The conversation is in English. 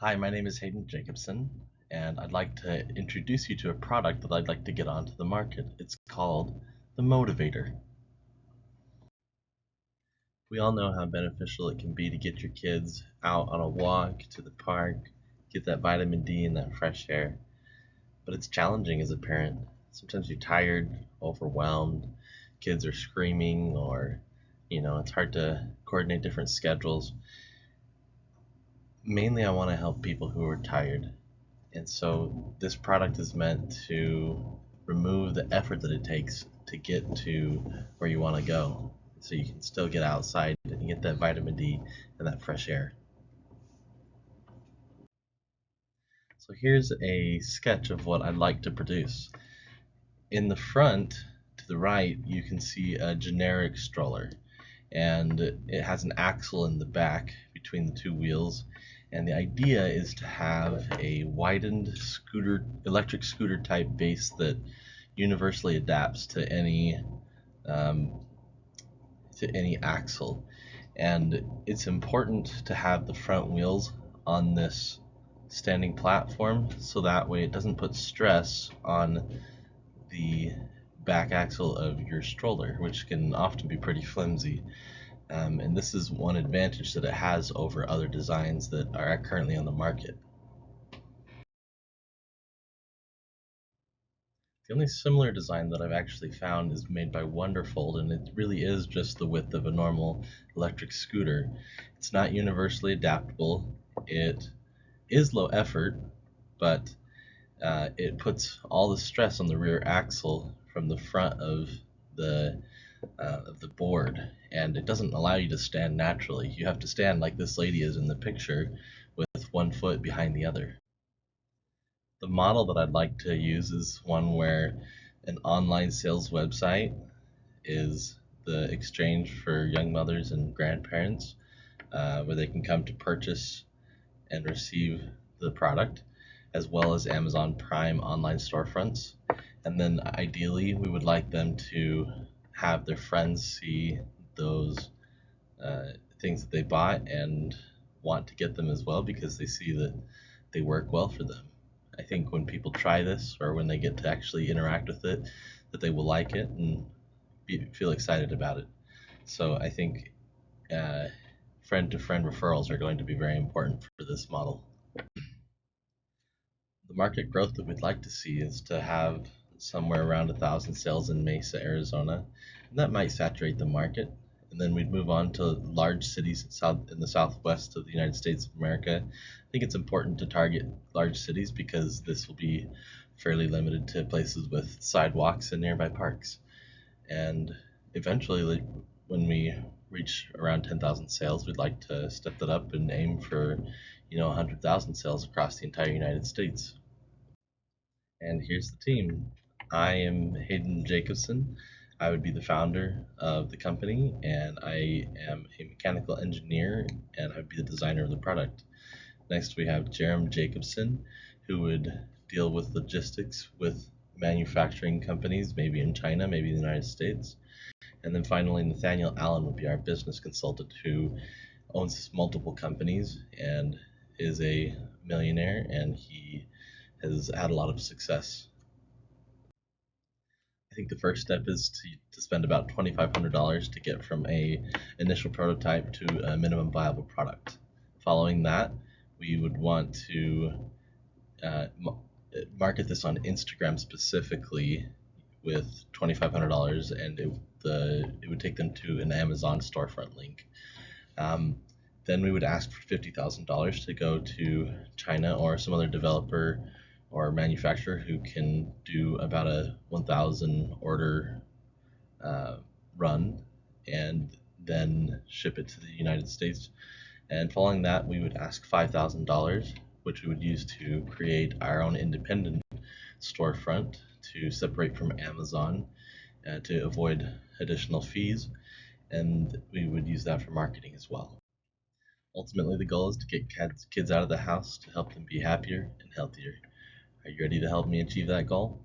Hi, my name is Hayden Jacobson, and I'd like to introduce you to a product that I'd like to get onto the market. It's called the Motivator. We all know how beneficial it can be to get your kids out on a walk, to the park, get that vitamin D and that fresh air. But it's challenging as a parent. Sometimes you're tired, overwhelmed, kids are screaming, or it's hard to coordinate different schedules. Mainly, I want to help people who are tired. And so this product is meant to remove the effort that it takes to get to where you want to go. So you can still get outside and get that vitamin D and that fresh air. So here's a sketch of what I'd like to produce. In the front, to the right, you can see a generic stroller, and it has an axle in the back between the two wheels, and the idea is to have a widened electric scooter type base that universally adapts um, to any axle. And it's important to have the front wheels on this standing platform so that way it doesn't put stress on the back axle of your stroller, which can often be pretty flimsy. And this is one advantage that it has over other designs that are currently on the market. The only similar design that I've actually found is made by Wonderfold, and it really is just the width of a normal electric scooter. It's not universally adaptable. It is low effort, but it puts all the stress on the rear axle from the front of the board, and it doesn't allow you to stand naturally. You have to stand like this lady is in the picture, with one foot behind the other. The model that I'd like to use is one where an online sales website is the exchange for young mothers and grandparents, where they can come to purchase and receive the product, as well as Amazon Prime online storefronts. And then ideally, we would like them to have their friends see those uh, things that they bought and want to get them as well because they see that they work well for them. I think when people try this or when they get to actually interact with it, that they will like it and feel excited about it. So I think uh, friend to friend referrals are going to be very important for this model. The market growth that we'd like to see is to have somewhere around 1,000 sales in Mesa, Arizona, and that might saturate the market. And then we'd move on to large cities in the southwest of the United States of America. I think it's important to target large cities because this will be fairly limited to places with sidewalks and nearby parks. And eventually, like, when we reach around 10,000 sales, we'd like to step that up and aim for 100,000 sales across the entire United States. And here's the team. I am Hayden Jacobson. I would be the founder of the company, and I am a mechanical engineer, and I would be the designer of the product. Next, we have Jerem Jacobson, who would deal with logistics with manufacturing companies, maybe in China, maybe in the United States. And then finally, Nathaniel Allen would be our business consultant who owns multiple companies and is a millionaire, and he has had a lot of success. I think the first step is to spend about $2,500 to get from a initial prototype to a minimum viable product. Following that, we would want to uh, market this on Instagram specifically with $2,500, and it would take them to an Amazon storefront link. Um, then we would ask for $50,000 to go to China or some other developer or manufacturer who can do about a 1,000 order uh, run and then ship it to the United States. And following that, we would ask $5,000, which we would use to create our own independent storefront to separate from Amazon to avoid additional fees. And we would use that for marketing as well. Ultimately, the goal is to get kids out of the house to help them be happier and healthier. Are you ready to help me achieve that goal?